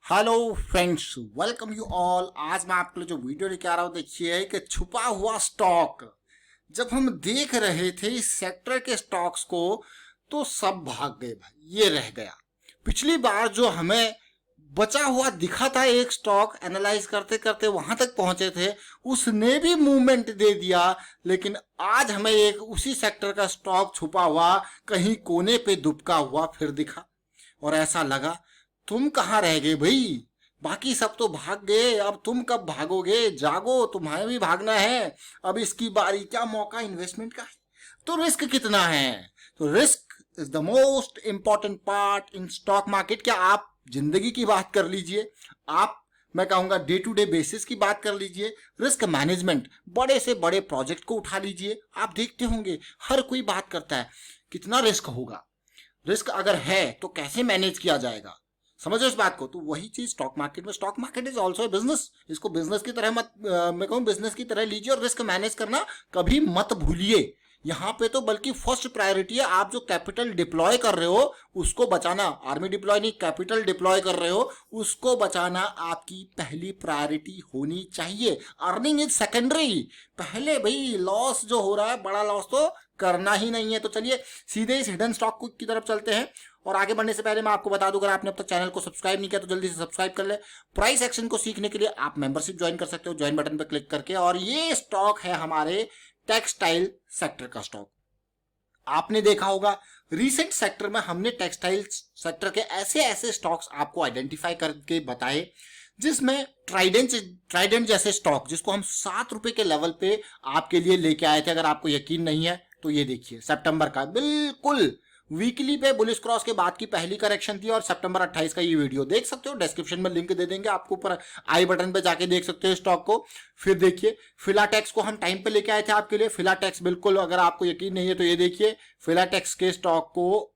Hello friends, welcome you all. आज मैं आपके लिए जो वीडियो लेके आ रहा हूँ, देखिए कि छुपा हुआ स्टॉक। जब हम देख रहे थे इस सेक्टर के स्टॉक्स को तो सब भाग गए भाई, ये रह गया। पिछली बार जो हमें बचा हुआ दिखा था एक स्टॉक, एनालाइज करते करते वहां तक पहुंचे थे, उसने भी मूवमेंट दे दिया। लेकिन आज हमें एक उसी सेक्टर का स्टॉक छुपा हुआ कहीं कोने पे दुबका हुआ फिर दिखा, और ऐसा लगा तुम कहाँ रह गए भाई। बाकी सब तो भाग गए, अब तुम कब भागोगे? जागो, तुम्हें भी भागना है। अब इसकी बारी, क्या मौका इन्वेस्टमेंट का है। तो रिस्क कितना है? तो risk is the most important part in stock market. क्या आप जिंदगी की बात कर लीजिए, आप मैं कहूंगा डे टू डे बेसिस की बात कर लीजिए, रिस्क मैनेजमेंट, बड़े से बड़े प्रोजेक्ट को उठा लीजिए। आप देखते होंगे हर कोई बात करता है कितना रिस्क होगा। रिस्क अगर है तो कैसे मैनेज किया जाएगा, समझो इस बात को। तो वही चीज स्टॉक मार्केट में, stock market is also business. इसको बिजनेस की तरह मत मैं कहूँ बिजनेस की तरह लीजिए, और रिस्क मैनेज करना कभी मत भूलिए। यहाँ पे तो बल्कि फर्स्ट प्रायोरिटी है, आप जो कैपिटल डिप्लॉय कर रहे हो उसको बचाना। आर्मी डिप्लॉय नहीं, कैपिटल डिप्लॉय कर रहे हो उसको बचाना आपकी पहली प्रायोरिटी होनी चाहिए। Earning is secondary. पहले भाई लॉस जो हो रहा है, बड़ा लॉस तो करना ही नहीं है। तो चलिए सीधे इस हिडन स्टॉक की तरफ चलते हैं। और आगे बढ़ने से पहले मैं आपको बता दूं, अगर आपने अब तक चैनल को सब्सक्राइब नहीं किया तो जल्दी से सब्सक्राइब कर ले। प्राइस एक्शन को सीखने के लिए आप मेंबरशिप ज्वाइन कर सकते हो, ज्वाइन बटन पर क्लिक करके। और ये स्टॉक है हमारे टेक्सटाइल सेक्टर का स्टॉक। आपने देखा होगा रीसेंट सेक्टर में हमने टेक्सटाइल सेक्टर के ऐसे ऐसे स्टॉक्स आपको आइडेंटिफाई करके बताए जिसमें ट्राइडेंट जैसे स्टॉक, जिसको हम ₹7 के लेवल पे आपके लिए लेके आए थे। अगर आपको यकीन नहीं है तो ये देखिए, सितंबर का बिल्कुल वीकली पे बुलिश क्रॉस के बाद की पहली करेक्शन थी, और सितंबर 28 का ये वीडियो देख सकते हो। डिस्क्रिप्शन में लिंक दे देंगे आपको, ऊपर आई बटन पे जाके देख सकते हो स्टॉक को। फिर देखिए फिलाटेक्स को हम टाइम पे लेके आए थे आपके लिए। फिलाटेक्स बिल्कुल, अगर आपको यकीन नहीं है तो ये देखिए फिलाटेक्स के स्टॉक को,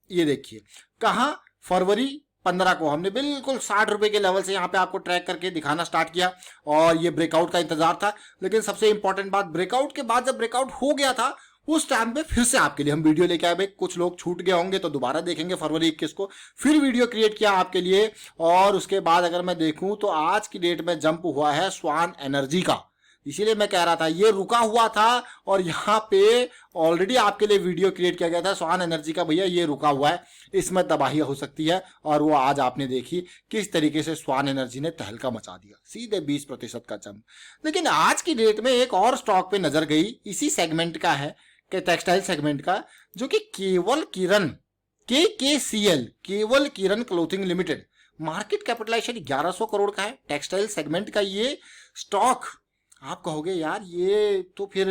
ये देखिए कहाँ, फरवरी 15 को हमने बिल्कुल ₹60 के लेवल से यहाँ पे आपको ट्रैक करके दिखाना स्टार्ट किया, और ये ब्रेकआउट का इंतजार था। लेकिन सबसे इंपॉर्टेंट बात, ब्रेकआउट के बाद जब ब्रेकआउट हो गया था उस टाइम पे फिर से आपके लिए हम वीडियो लेके आए। भाई कुछ लोग छूट गए होंगे तो दोबारा देखेंगे फरवरी 21 को, फिर वीडियो क्रिएट किया आपके लिए। और उसके बाद अगर मैं देखूं तो आज की डेट में जंप हुआ है स्वान एनर्जी का। इसीलिए मैं कह रहा था ये रुका हुआ था, और यहाँ पे ऑलरेडी आपके लिए वीडियो क्रिएट किया गया था स्वान एनर्जी का। भैया ये रुका हुआ है, इसमें तबाही हो सकती है। और वो आज आपने देखी किस तरीके से स्वान एनर्जी ने तहलका मचा दिया, सीधे 20% का जंप। लेकिन आज की डेट में एक और स्टॉक पे नजर गई, इसी सेगमेंट का है, के टेक्सटाइल सेगमेंट का, जो कि केवल Kiran KKCL, Keval Kiran clothing limited. Market capitalisation 1100 crore का है टेक्सटाइल सेगमेंट का ये स्टॉक। आप कहोगे यार ये तो फिर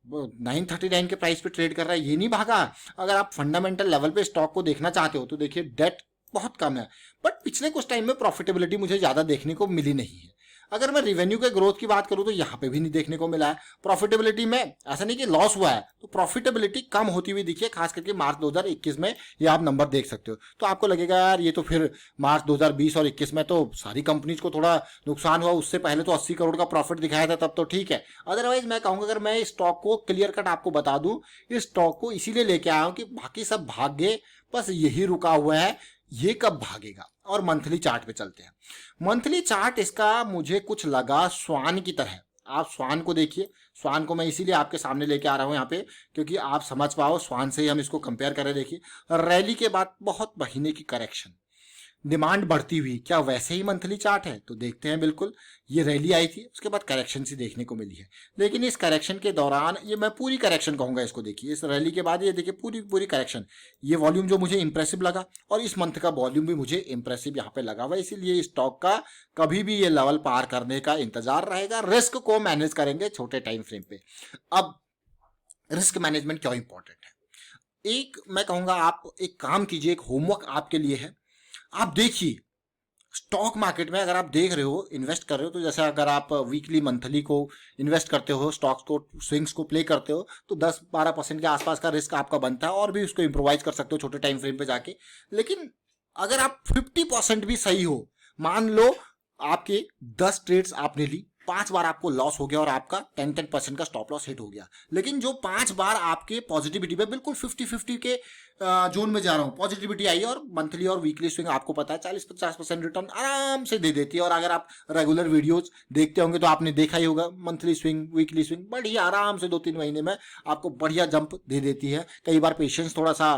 939 के प्राइस पे ट्रेड कर रहा है, ये नहीं भागा। अगर आप फंडामेंटल लेवल पे स्टॉक को देखना चाहते हो तो देखिए डेट बहुत कम है, बट पिछले कुछ टाइम में प्रॉफिटेबिलिटी मुझे ज्यादा देखने को मिली नहीं है। अगर मैं रिवेन्यू के ग्रोथ की बात करूं तो यहाँ पे भी नहीं देखने को मिला है। प्रॉफिटेबिलिटी में ऐसा नहीं कि लॉस हुआ है, तो प्रॉफिटेबिलिटी कम होती हुई दिखी है, खास करके मार्च 2021 में। ये आप नंबर देख सकते हो तो आपको लगेगा यार ये तो फिर मार्च 2020 और 21 में तो सारी कंपनीज को थोड़ा नुकसान हुआ, उससे पहले तो 80 करोड़ का प्रॉफिट दिखाया था, तब तो ठीक है। अदरवाइज मैं कहूंगा, अगर मैं इस स्टॉक को क्लियर कट आपको बता दूं, इस स्टॉक को इसीलिए लेके आया हूं कि बाकी सब भाग गए, बस यही रुका हुआ है, ये कब भागेगा। और मंथली चार्ट पे चलते हैं। मंथली चार्ट इसका मुझे कुछ लगा स्वान की तरह। आप स्वान को देखिए, स्वान को मैं इसीलिए आपके सामने लेके आ रहा हूं यहाँ पे क्योंकि आप समझ पाओ, स्वान से ही हम इसको कंपेयर करें। देखिए रैली के बाद बहुत महीने की करेक्शन, डिमांड बढ़ती हुई, क्या वैसे ही मंथली चार्ट है? तो देखते हैं। बिल्कुल ये रैली आई थी, उसके बाद करेक्शन सी देखने को मिली है। लेकिन इस करेक्शन के दौरान, ये मैं पूरी करेक्शन कहूंगा इसको, देखिए इस रैली के बाद ये देखिए पूरी करेक्शन। ये वॉल्यूम जो मुझे इंप्रेसिव लगा, और इस मंथ का वॉल्यूम भी मुझे इंप्रेसिव यहाँ पे लगा हुआ, इसीलिए स्टॉक का कभी भी ये लेवल पार करने का इंतजार रहेगा। रिस्क को मैनेज करेंगे छोटे टाइम फ्रेम पे। अब रिस्क मैनेजमेंट क्यों इंपॉर्टेंट है, एक मैं कहूंगा आप एक काम कीजिए, एक होमवर्क आपके लिए है। आप देखिए स्टॉक मार्केट में अगर आप देख रहे हो, इन्वेस्ट कर रहे हो, तो जैसे अगर आप वीकली मंथली को इन्वेस्ट करते हो, स्टॉक्स को, स्विंग्स को प्ले करते हो, तो 10-12% के आसपास का रिस्क आपका बनता है, और भी उसको इंप्रोवाइज कर सकते हो छोटे टाइम फ्रेम पे जाके। लेकिन अगर आप 50% भी सही हो, मान लो आपके 10 ट्रेड्स आपने ली, 5 बार आपको लॉस हो गया और आपका 10% का स्टॉप लॉस हिट हो गया। लेकिन जो 5 बार आपके पॉजिटिविटी में बिल्कुल 50-50 के जोन में जा रहा हूँ, पॉजिटिविटी आई और मंथली और वीकली स्विंग आपको पता है 40-50% रिटर्न आराम से दे देती है। और अगर आप रेगुलर वीडियोज देखते होंगे तो आपने देखा ही होगा, मंथली स्विंग वीकली स्विंग बढ़िया आराम से 2-3 महीने में आपको बढ़िया जंप दे देती है। कई बार पेशेंस थोड़ा सा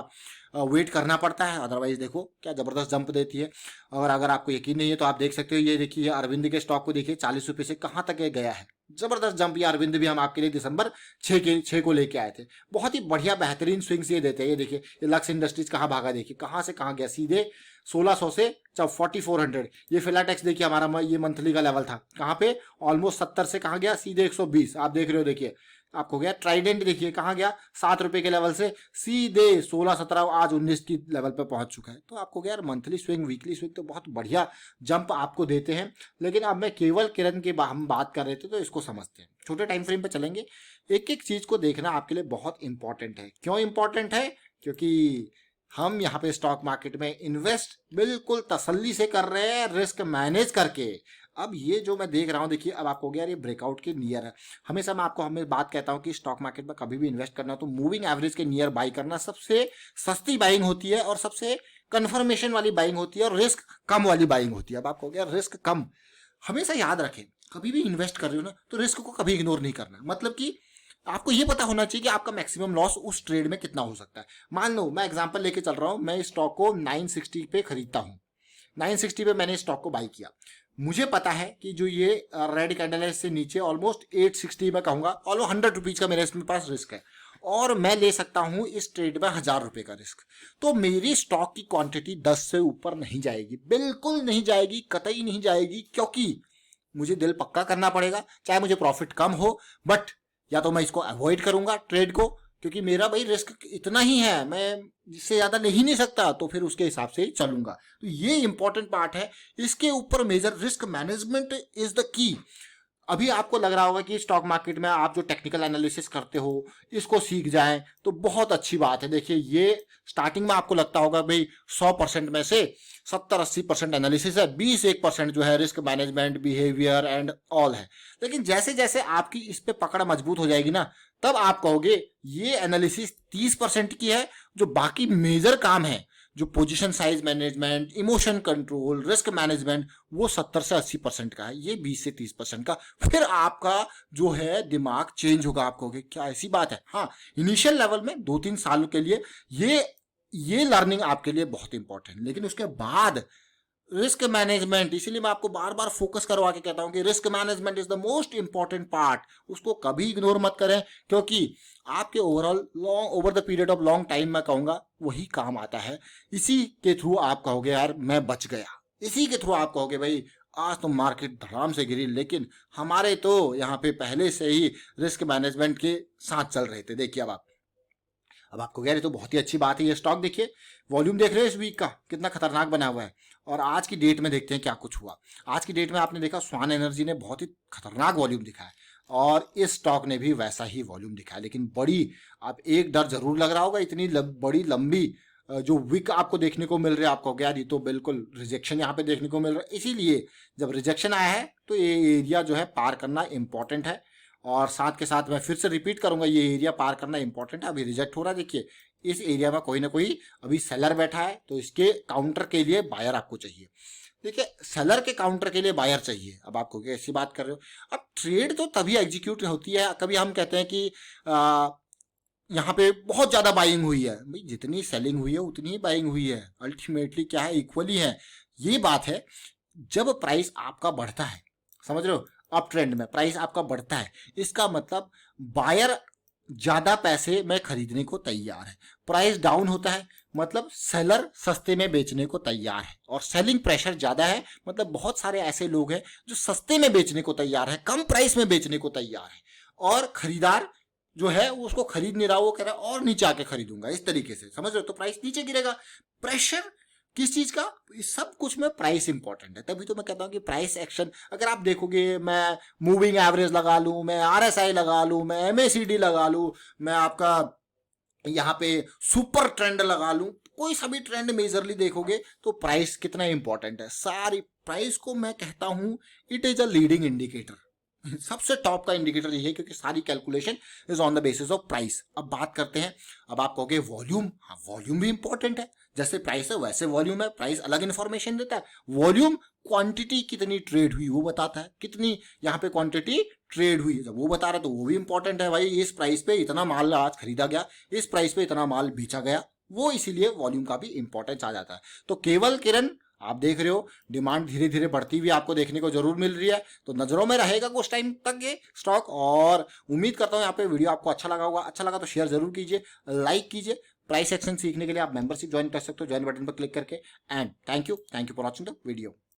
वेट करना पड़ता है, अदरवाइज देखो क्या जबरदस्त जंप देती है। और अगर आपको यकीन नहीं है तो आप देख सकते हो, ये देखिए अरविंद के स्टॉक को देखिए 40 रुपये से कहाँ तक ये गया है, जबरदस्त जंप। ये अरविंद भी हम आपके लिए दिसंबर 6 को लेके आए थे, बहुत ही बढ़िया बेहतरीन स्विंग्स ये देते हैं। ये देखिए ये लक्स इंडस्ट्रीज कहाँ भागा, देखिए कहाँ से कहाँ गया, सीधे 1600 से 4400। ये फिलाटेक्स देखिए हमारा ये मंथली का लेवल था, कहाँ पे ऑलमोस्ट 70 से कहाँ गया, सीधे 120 आप देख रहे हो। देखिए आपको गया ट्राइडेंट, देखिए कहाँ गया 7 रुपए के लेवल से सीधे 16-17 आज 19 की लेवल पे पहुंच चुका है। तो आपको गया मंथली स्विंग वीकली स्विंग तो बहुत बढ़िया जंप आपको देते हैं। लेकिन अब मैं केवल किरण की हम बात कर रहे थे तो इसको समझते हैं, छोटे टाइम फ्रेम पे चलेंगे। एक एक चीज को देखना आपके लिए बहुत इंपॉर्टेंट है। क्यों इंपॉर्टेंट है? क्योंकि हम यहाँ पे स्टॉक मार्केट में इन्वेस्ट बिल्कुल तसल्ली से कर रहे हैं, रिस्क मैनेज करके। अब ये जो मैं देख रहा हूँ, देखिए अब आपको गया ये ब्रेकआउट के नियर है। हमेशा मैं आपको बात कहता हूँ कि स्टॉक मार्केट में कभी भी इन्वेस्ट करना तो मूविंग एवरेज के नियर बाई करना सबसे सस्ती बाइंग होती है और सबसे कंफर्मेशन वाली बाइंग होती है और रिस्क कम वाली बाइंग होती है। अब आपको गया रिस्क कम, हमेशा याद रखें कभी भी इन्वेस्ट कर रहे हो ना तो रिस्क को कभी इग्नोर नहीं करना। मतलब कि आपको ये पता होना चाहिए कि आपका मैक्सिमम लॉस उस ट्रेड में कितना हो सकता है। मान लो मैं एग्जांपल लेके चल रहा हूं, मैं इस स्टॉक को 960 पे खरीदता हूं, 960 पे मैंने स्टॉक को बाई किया। मुझे पता है कि जो ये रेड कैंडल है इससे नीचे ऑलमोस्ट 860 में कहूंगा, ऑलमोस्ट 100 रुपीज का मेरे पास रिस्क है और मैं ले सकता हूं इस ट्रेड में 1000 रुपए का रिस्क। तो मेरी स्टॉक की क्वांटिटी 10 से ऊपर नहीं जाएगी, बिल्कुल नहीं जाएगी, कतई नहीं जाएगी। क्योंकि मुझे दिल पक्का करना पड़ेगा, चाहे मुझे प्रॉफिट कम हो, बट या तो मैं इसको अवॉइड करूंगा ट्रेड को, क्योंकि मेरा भाई रिस्क इतना ही है, मैं इससे ज्यादा ले ही नहीं सकता, तो फिर उसके हिसाब से ही चलूंगा। तो ये इंपॉर्टेंट पार्ट है, इसके ऊपर major risk management is the key. अभी आपको लग रहा होगा कि स्टॉक मार्केट में आप जो टेक्निकल एनालिसिस करते हो इसको सीख जाएं तो बहुत अच्छी बात है। देखिए ये स्टार्टिंग में आपको लगता होगा भाई 100% में से 70-80% एनालिसिस है, 20-1% जो है risk management behaviour and all है। लेकिन जैसे जैसे आपकी इस पे पकड़ मजबूत हो जाएगी ना, तब आप कहोगे ये एनालिसिस 30% की है, जो बाकी मेजर काम है जो position size management, emotion control, risk management, वो 70 से 80% का है, ये 20 से 30% का। फिर आपका जो है दिमाग चेंज होगा, आप कहोगे क्या ऐसी बात है। हाँ, इनिशियल लेवल में 2-3 साल के लिए ये लर्निंग आपके लिए बहुत इंपॉर्टेंट, लेकिन उसके बाद रिस्क मैनेजमेंट, इसीलिए मैं आपको बार बार फोकस करवा के कहता हूं कि risk management is the most important part. उसको कभी इग्नोर मत करें, क्योंकि आपके overall over the period of long time मैं कहूंगा वही काम आता है। इसी के थ्रू आप कहोगे यार मैं बच गया, इसी के थ्रू आप कहोगे भाई आज तो मार्केट धड़ाम से गिरी, लेकिन हमारे तो यहाँ पे पहले से ही रिस्क मैनेजमेंट के साथ चल रहे थे। देखिए अब आपको कह रहे तो बहुत ही अच्छी बात है। ये स्टॉक देखिए, वॉल्यूम देख रहे हो इस वीक का कितना खतरनाक बना हुआ है। और आज की डेट में देखते हैं क्या कुछ हुआ। आज की डेट में आपने देखा स्वान एनर्जी ने बहुत ही खतरनाक वॉल्यूम दिखाया और इस स्टॉक ने भी वैसा ही वॉल्यूम दिखाया। लेकिन बड़ी, आप एक डर जरूर लग रहा होगा, इतनी बड़ी लंबी जो विक आपको देखने को मिल रहा है, आपको यार ये तो बिल्कुल रिजेक्शन यहाँ पे देखने को मिल रहा है। इसीलिए जब रिजेक्शन आया है तो ये एरिया जो है पार करना इंपॉर्टेंट है। और साथ के साथ मैं फिर से रिपीट करूंगा, ये एरिया पार करना इंपॉर्टेंट है। अभी रिजेक्ट हो रहा है, देखिए इस एरिया में कोई ना कोई अभी सेलर बैठा है, तो इसके काउंटर के लिए बायर आपको चाहिए। देखिए सेलर के काउंटर के लिए बायर चाहिए। अब आपको कैसी बात कर रहे हो, अब ट्रेड तो तभी एग्जीक्यूट होती है, कभी हम कहते हैं कि यहाँ पे बहुत ज्यादा बाइंग हुई है, भाई जितनी सेलिंग हुई है उतनी ही बाइंग हुई है, अल्टीमेटली क्या है, इक्वली है। ये बात है जब प्राइस आपका बढ़ता है, समझ रहे हो, अप ट्रेंड में प्राइस आपका बढ़ता है, इसका मतलब बायर ज्यादा पैसे में खरीदने को तैयार है। प्राइस डाउन होता है मतलब सेलर सस्ते में बेचने को तैयार है, और सेलिंग प्रेशर ज्यादा है मतलब बहुत सारे ऐसे लोग हैं जो सस्ते में बेचने को तैयार है, कम प्राइस में बेचने को तैयार है, और खरीदार जो है वो उसको खरीद नहीं रहा, वो कह रहा है और नीचे आके खरीदूंगा, इस तरीके से, समझ रहे हो, तो प्राइस नीचे गिरेगा। प्रेशर किस चीज का, इस सब कुछ में प्राइस इंपॉर्टेंट है। तभी तो मैं कहता हूं कि प्राइस एक्शन, अगर आप देखोगे मैं मूविंग एवरेज लगा लूं, मैं आरएसआई लगा लूं, मैं एमएसीडी लगा लूं, मैं आपका यहाँ पे सुपर ट्रेंड लगा लूं, कोई सभी ट्रेंड मेजरली देखोगे तो प्राइस कितना इंपॉर्टेंट है। सारी प्राइस को मैं कहता हूं it is a leading indicator. सबसे टॉप का इंडिकेटर यही है, क्योंकि सारी calculation is on the basis of price. अब बात करते हैं, अब आप कहोगे वॉल्यूम, हाँ वॉल्यूम भी इंपॉर्टेंट है, जैसे प्राइस है वैसे वॉल्यूम है। प्राइस अलग इन्फॉर्मेशन देता है, वॉल्यूम क्वांटिटी कितनी ट्रेड हुई वो बताता है, कितनी यहाँ पे क्वांटिटी ट्रेड हुई जब वो बता रहा है तो वो भी इंपॉर्टेंट है। भाई इस प्राइस पे इतना माल आज खरीदा गया, इस प्राइस पे इतना माल बेचा गया, वो इसीलिए वॉल्यूम का भी इंपॉर्टेंस आ जाता है। तो केवल किरण आप देख रहे हो डिमांड धीरे धीरे बढ़ती हुई आपको देखने को जरूर मिल रही है, तो नजरों में रहेगा कुछ टाइम तक ये स्टॉक। और उम्मीद करता हूँ यहाँ पे वीडियो आपको अच्छा लगा होगा, अच्छा लगा तो शेयर जरूर कीजिए, लाइक कीजिए। प्राइस एक्शन सीखने के लिए आप मेंबरशिप ज्वाइन कर सकते हो, ज्वाइन बटन पर क्लिक करके। And thank you for watching the video.